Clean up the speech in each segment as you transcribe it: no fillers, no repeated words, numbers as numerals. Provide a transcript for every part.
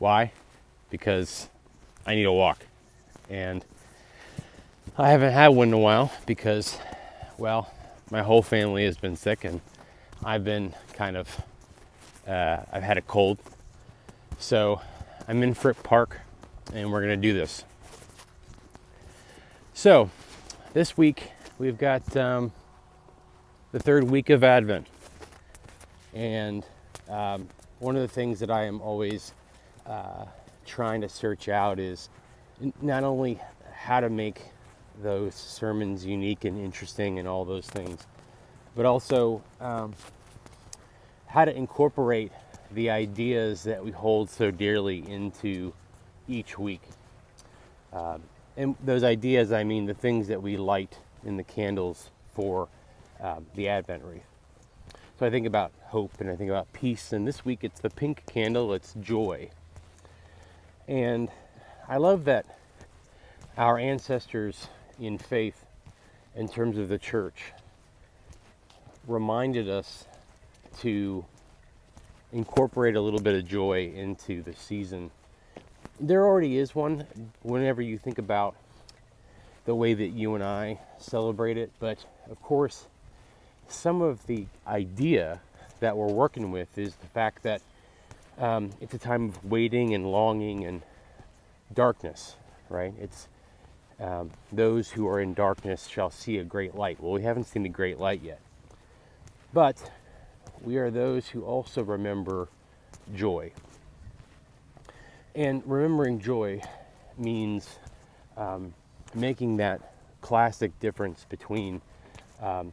Why? Because I need a walk. And I haven't had one in a while because, well, my whole family has been sick and I've been I've had a cold. So I'm in Frick Park and we're going to do this. So this week we've got the third week of Advent. And one of the things that I am always trying to search out is not only how to make those sermons unique and interesting and all those things, but also how to incorporate the ideas that we hold so dearly into each week. And those ideas, I mean the things that we light in the candles for the Advent wreath. So I think about hope and I think about peace, and this week it's the pink candle, it's joy. And I love that our ancestors in faith, in terms of the church, reminded us to incorporate a little bit of joy into the season. There already is one whenever you think about the way that you and I celebrate it, but of course some of the idea that we're working with is the fact that it's a time of waiting and longing and darkness, right? It's those who are in darkness shall see a great light. Well, we haven't seen the great light yet, but we are those who also remember joy. And remembering joy means making that classic difference between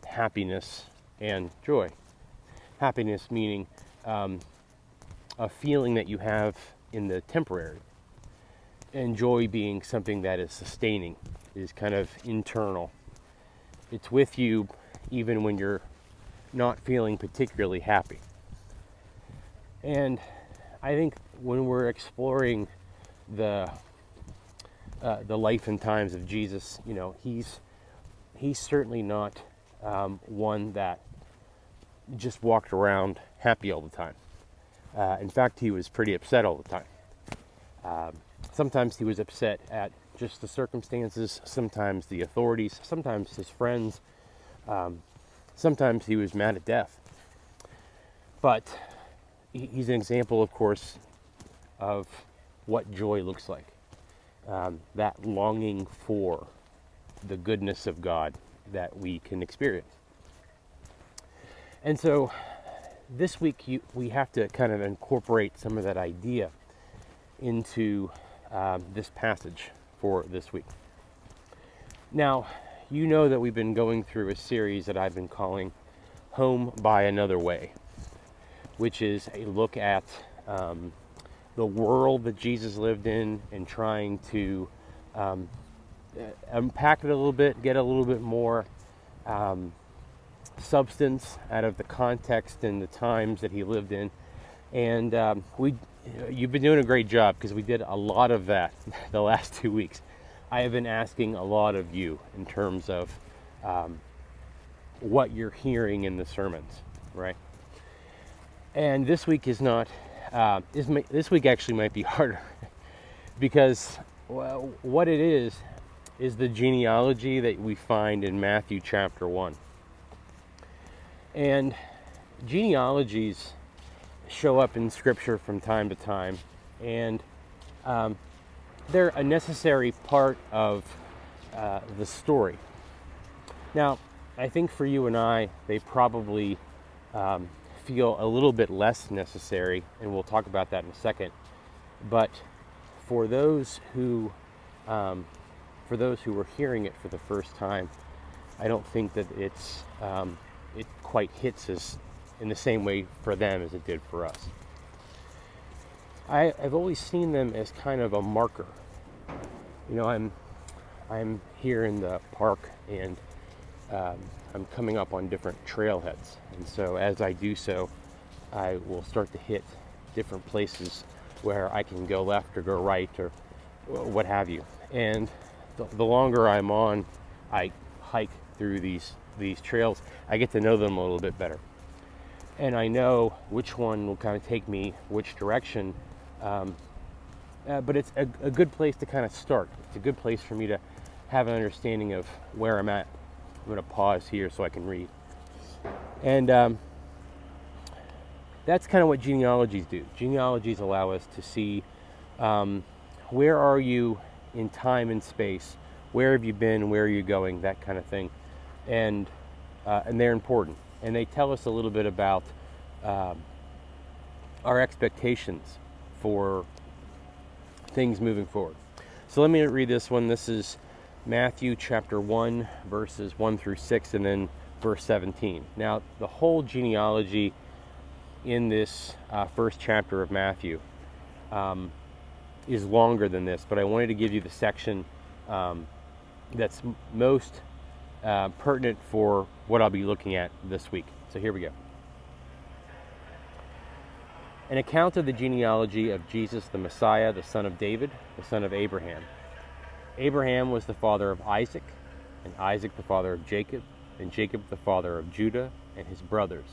happiness and joy. Happiness meaning a feeling that you have in the temporary, and joy being something that is sustaining, is kind of internal. It's with you even when you're not feeling particularly happy. And I think when we're exploring the life and times of Jesus, you know, he's certainly not one that just walked around happy all the time. In fact, he was pretty upset all the time. Sometimes he was upset at just the circumstances, sometimes the authorities, sometimes his friends, sometimes he was mad at death. But he's an example, of course, of what joy looks like. That longing for the goodness of God that we can experience. And so this week we have to kind of incorporate some of that idea into this passage for this week. Now, you know that we've been going through a series that I've been calling Home by Another Way, which is a look at the world that Jesus lived in and trying to unpack it a little bit, get a little bit more substance out of the context and the times that he lived in. And you've been doing a great job, because we did a lot of that the last 2 weeks. I have been asking a lot of you in terms of what you're hearing in the sermons, right? And this week is not, this week actually might be harder because, well, what it is the genealogy that we find in Matthew chapter 1. And genealogies show up in Scripture from time to time, and they're a necessary part of the story. Now, I think for you and I, they probably feel a little bit less necessary, and we'll talk about that in a second. But for those who were hearing it for the first time, I don't think that it quite hits us in the same way for them as it did for us. I've always seen them as kind of a marker. You know, I'm here in the park, and I'm coming up on different trailheads, and so as I do so, I will start to hit different places where I can go left or go right or what have you. And the longer I'm on, I hike through these trails, I get to know them a little bit better. And I know which one will kind of take me which direction but it's a good place to kind of start. It's a good place for me to have an understanding of where I'm at. I'm going to pause here so I can read. And that's kind of what genealogies do. Genealogies allow us to see where are you in time and space, where have you been, where are you going, that kind of thing. And they're important. And they tell us a little bit about our expectations for things moving forward. So let me read this one. This is Matthew chapter 1, verses 1 through 6, and then verse 17. Now, the whole genealogy in this first chapter of Matthew is longer than this, but I wanted to give you the section that's most pertinent for what I'll be looking at this week. So here we go. An account of the genealogy of Jesus the Messiah, the son of David, the son of Abraham. Abraham was the father of Isaac, and Isaac the father of Jacob, and Jacob the father of Judah and his brothers.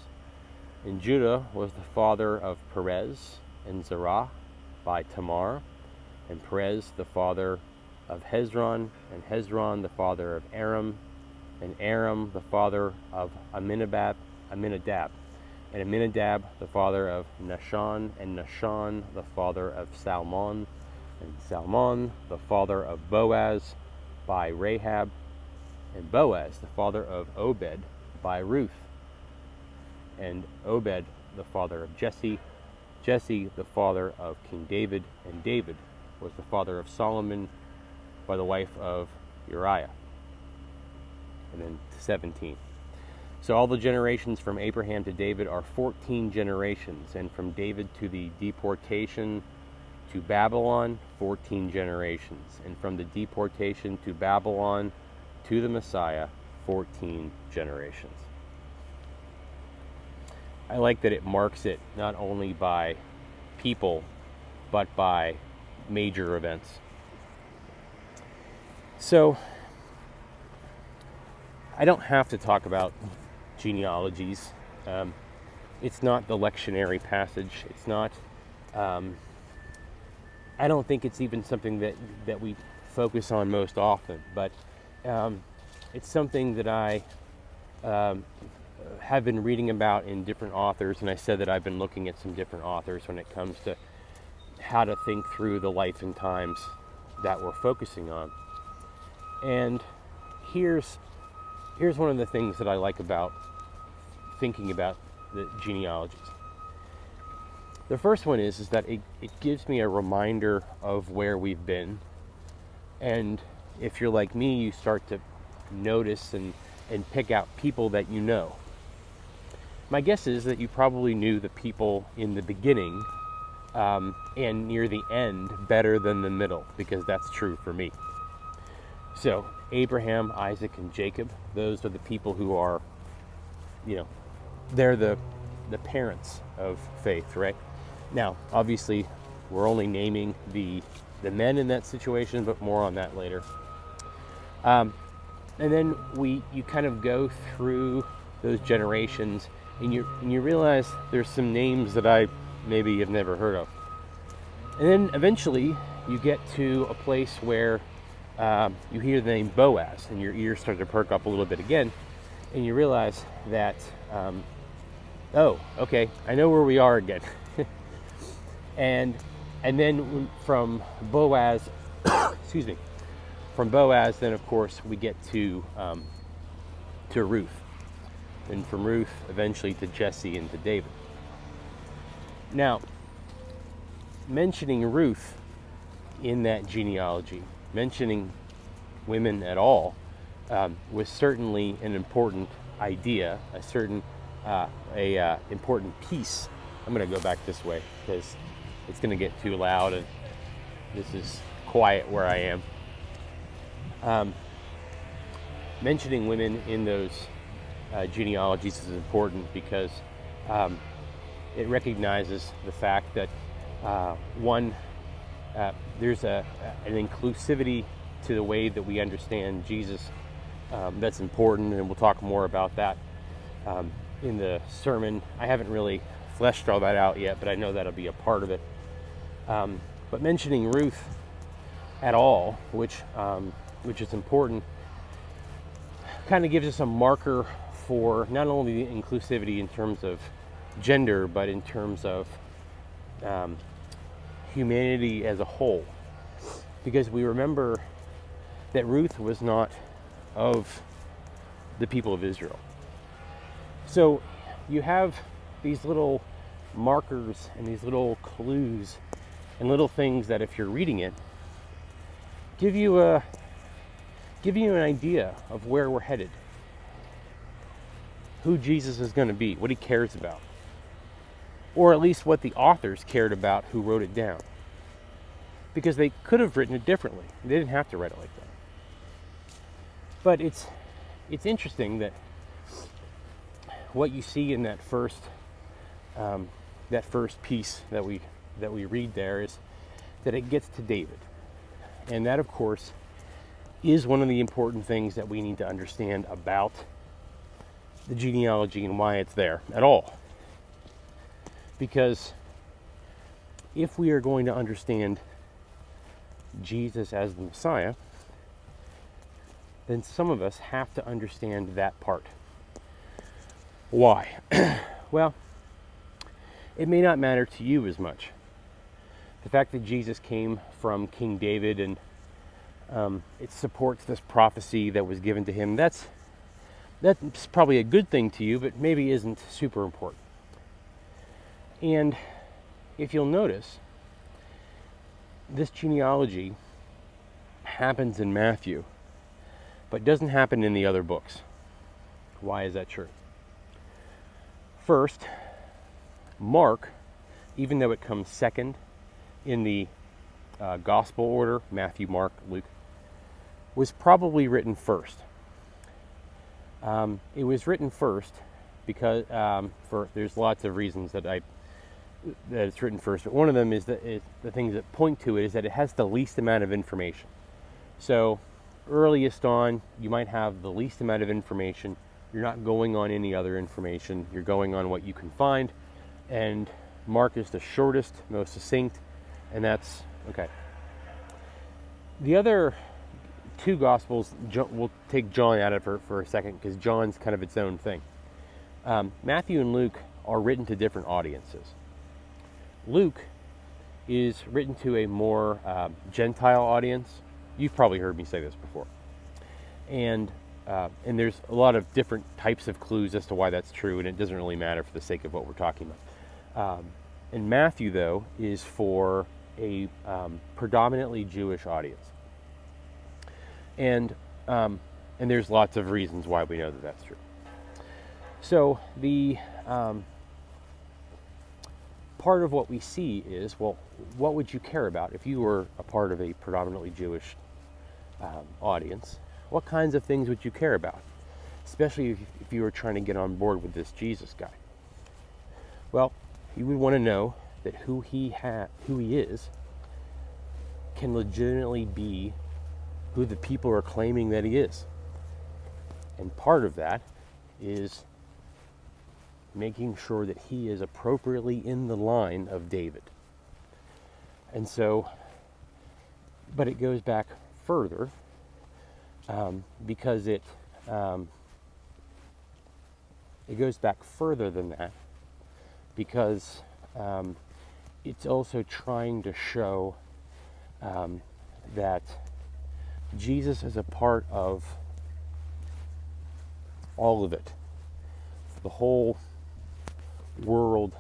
And Judah was the father of Perez and Zerah by Tamar, and Perez the father of Hezron, and Hezron the father of Aram, and Aram the father of Aminadab, and Aminadab the father of Nahshon, and Nahshon the father of Salmon, and Salmon the father of Boaz by Rahab, and Boaz the father of Obed by Ruth, and Obed the father of Jesse, Jesse the father of King David, and David was the father of Solomon by the wife of Uriah. And then 17. So all the generations from Abraham to David are 14 generations, and from David to the deportation to Babylon, 14 generations, and from the deportation to Babylon to the Messiah, 14 generations. I like that it marks it not only by people, but by major events. So, I don't have to talk about genealogies. It's not the lectionary passage. It's not, I don't think it's even something that we focus on most often, but it's something that I have been reading about in different authors, and I said that I've been looking at some different authors when it comes to how to think through the life and times that we're focusing on. And here's one of the things that I like about thinking about the genealogies. The first one is that it gives me a reminder of where we've been. And if you're like me, you start to notice and pick out people that you know. My guess is that you probably knew the people in the beginning and near the end better than the middle, because that's true for me. So Abraham, Isaac, and Jacob, those are the people who are, they're the parents of faith, right? Now, obviously, we're only naming the men in that situation, but more on that later. And then you kind of go through those generations, and you realize there's some names that I maybe have never heard of. And then eventually you get to a place where you hear the name Boaz, and your ears start to perk up a little bit again, and you realize that, oh, okay, I know where we are again. and then from Boaz, excuse me, from Boaz, then of course we get to Ruth, and from Ruth eventually to Jesse and to David. Now, mentioning Ruth in that genealogy, mentioning women at all, was certainly an important idea, a certain important piece. I'm going to go back this way because it's going to get too loud, and this is quiet where I am. Mentioning women in those genealogies is important because it recognizes the fact that there's an inclusivity to the way that we understand Jesus that's important, and we'll talk more about that in the sermon. I haven't really fleshed all that out yet, but I know that'll be a part of it. But mentioning Ruth at all, which is important, kind of gives us a marker for not only inclusivity in terms of gender, but in terms of humanity as a whole. Because we remember that Ruth was not of the people of Israel. So you have these little markers and these little clues and little things that, if you're reading it, give you an idea of where we're headed, who Jesus is going to be, what he cares about, or at least what the authors cared about who wrote it down. Because they could have written it differently. They didn't have to write it like that. But it's interesting that what you see in that first piece that we read there is that it gets to David. And that, of course, is one of the important things that we need to understand about the genealogy and why it's there at all. Because if we are going to understand Jesus as the Messiah, then some of us have to understand that part. Why? Well, it may not matter to you as much. The fact that Jesus came from King David and it supports this prophecy that was given to him, that's probably a good thing to you, but maybe isn't super important. And if you'll notice, this genealogy happens in Matthew, but doesn't happen in the other books. Why is that true? First, Mark, even though it comes second in the gospel order, Matthew, Mark, Luke, was probably written first. It was written first because there's lots of reasons that it's written first, but one of them is that the things that point to it is that it has the least amount of information. So earliest on, you might have the least amount of information. You're not going on any other information. You're going on what you can find. And Mark is the shortest, most succinct, and that's okay. The other two Gospels, we'll take John out of it for a second, because John's kind of its own thing. Matthew and Luke are written to different audiences. Luke is written to a more Gentile audience. You've probably heard me say this before. And there's a lot of different types of clues as to why that's true, and it doesn't really matter for the sake of what we're talking about. And Matthew, though, is for a predominantly Jewish audience. And there's lots of reasons why we know that that's true. So the part of what we see is, well, what would you care about if you were a part of a predominantly Jewish audience? What kinds of things would you care about? Especially if you were trying to get on board with this Jesus guy. Well, you would want to know that who he is can legitimately be who the people are claiming that he is. And part of that is making sure that he is appropriately in the line of David. And so, but it goes back further, because it goes back further than that, because it's also trying to show that Jesus is a part of all of it, the whole world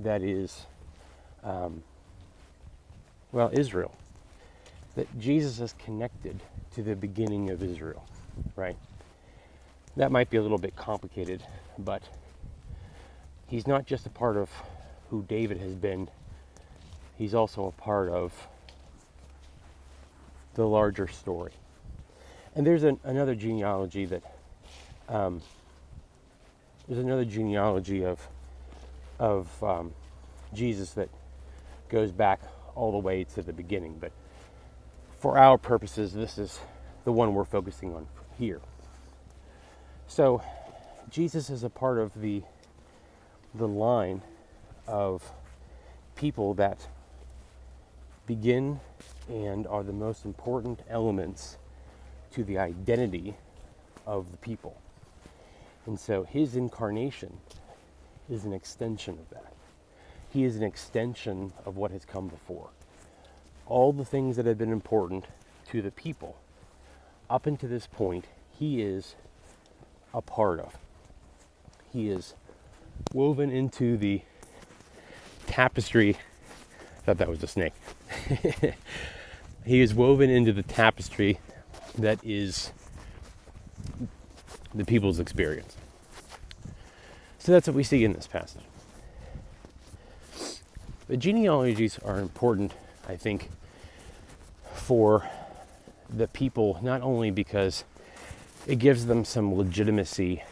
that is, Israel. That Jesus is connected to the beginning of Israel, right? That might be a little bit complicated, but he's not just a part of who David has been, he's also a part of the larger story. And there's another genealogy that, of Jesus that goes back all the way to the beginning, but for our purposes, this is the one we're focusing on here. So Jesus is a part of the line of people that begin and are the most important elements to the identity of the people. And so his incarnation is an extension of that. He is an extension of what has come before. All the things that have been important to the people up until this point, he is a part of. He is woven into the tapestry. I thought that was a snake. He is woven into the tapestry that is the people's experience. So that's what we see in this passage. The genealogies are important, I think, for the people, not only because it gives them some legitimacy,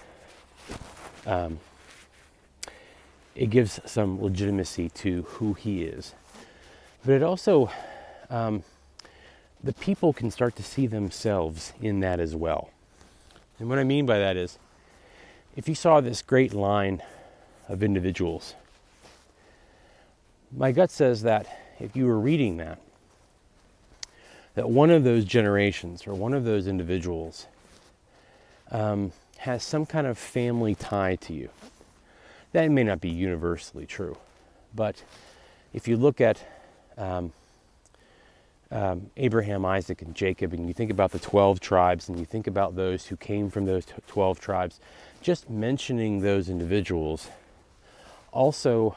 it gives some legitimacy to who he is, but it also, the people can start to see themselves in that as well. And what I mean by that is, if you saw this great line of individuals, my gut says that if you were reading that one of those generations or one of those individuals has some kind of family tie to you. That may not be universally true, but if you look at Abraham, Isaac, and Jacob, and you think about the 12 tribes, and you think about those who came from those 12 tribes, just mentioning those individuals also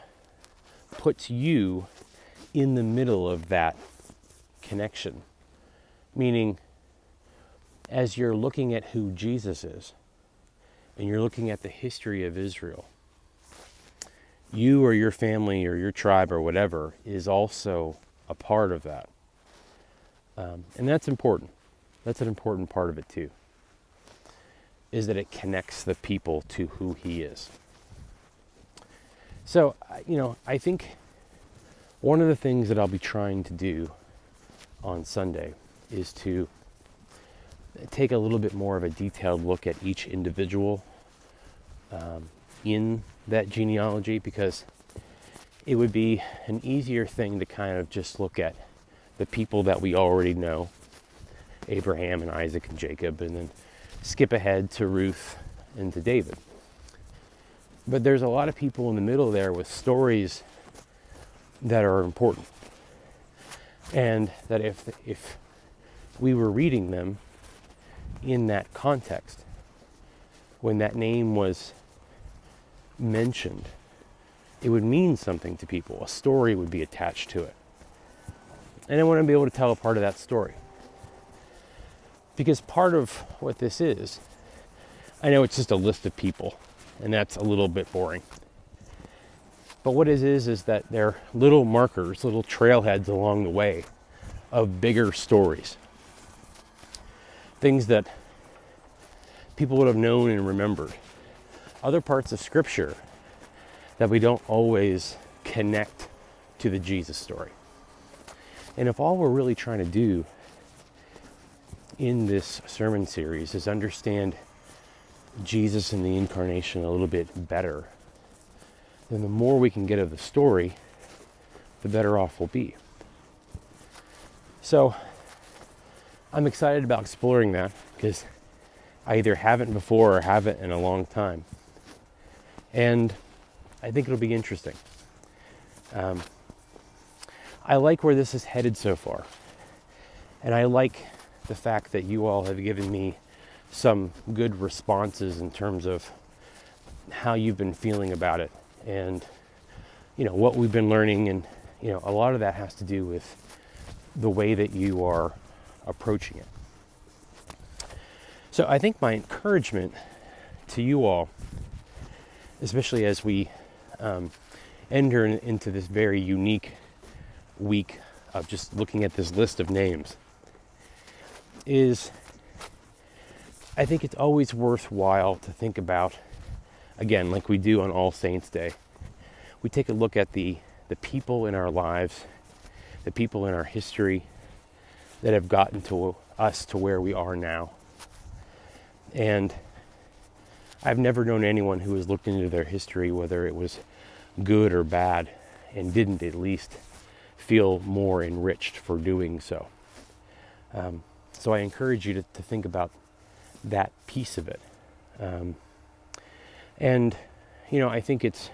puts you in the middle of that connection. Meaning, as you're looking at who Jesus is, and you're looking at the history of Israel, you or your family or your tribe or whatever is also a part of that. And that's important. That's an important part of it too, is that it connects the people to who he is. So, I think one of the things that I'll be trying to do on Sunday is to take a little bit more of a detailed look at each individual in that genealogy, because it would be an easier thing to kind of just look at the people that we already know, Abraham and Isaac and Jacob, and then skip ahead to Ruth and to David. But there's a lot of people in the middle there with stories that are important. And that if we were reading them in that context, when that name was mentioned, it would mean something to people. A story would be attached to it. And I want to be able to tell a part of that story. Because part of what this is, I know it's just a list of people, and that's a little bit boring. But what it is that they're little markers, little trailheads along the way of bigger stories. Things that people would have known and remembered. Other parts of Scripture that we don't always connect to the Jesus story. And if all we're really trying to do in this sermon series is understand Jesus and the incarnation a little bit better, then the more we can get of the story, the better off we'll be. So I'm excited about exploring that, because I either haven't before or haven't in a long time. And I think it'll be interesting. I like where this is headed so far. And I like the fact that you all have given me some good responses in terms of how you've been feeling about it, and what we've been learning, and a lot of that has to do with the way that you are approaching it. So I think my encouragement to you all, especially as we enter into this very unique week of just looking at this list of names, is I think it's always worthwhile to think about, again, like we do on All Saints Day, we take a look at the people in our lives, the people in our history that have gotten to us to where we are now. And I've never known anyone who has looked into their history, whether it was good or bad, and didn't at least feel more enriched for doing so. So I encourage you to think about that piece of it. And, I think it's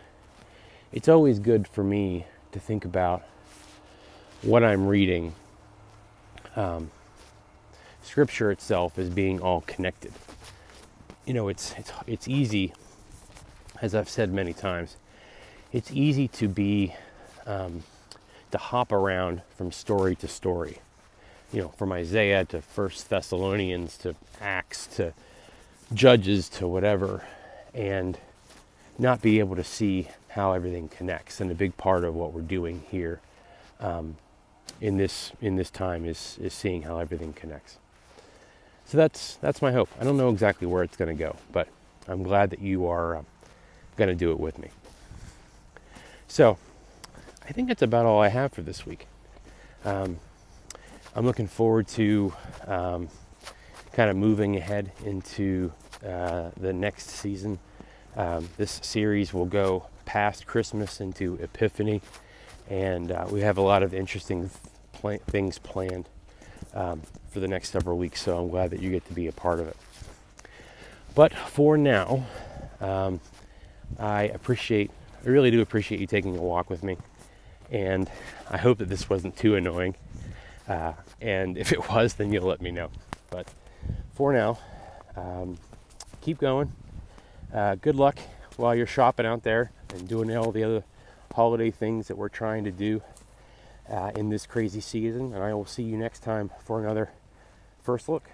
always good for me to think about what I'm reading, Scripture itself as being all connected. It's easy, as I've said many times, it's easy to be, to hop around from story to story. From Isaiah to First Thessalonians to Acts to Judges to whatever, and not be able to see how everything connects. And a big part of what we're doing here in this time is seeing how everything connects. So that's my hope. I don't know exactly where it's going to go, but I'm glad that you are going to do it with me. So I think that's about all I have for this week. I'm looking forward to kind of moving ahead into the next season. This series will go past Christmas into Epiphany, and we have a lot of interesting things planned for the next several weeks, so I'm glad that you get to be a part of it. But for now, I really do appreciate you taking a walk with me, and I hope that this wasn't too annoying. And if it was, then you'll let me know. But for now, keep going. Good luck while you're shopping out there and doing all the other holiday things that we're trying to do in this crazy season. And I will see you next time for another First Look.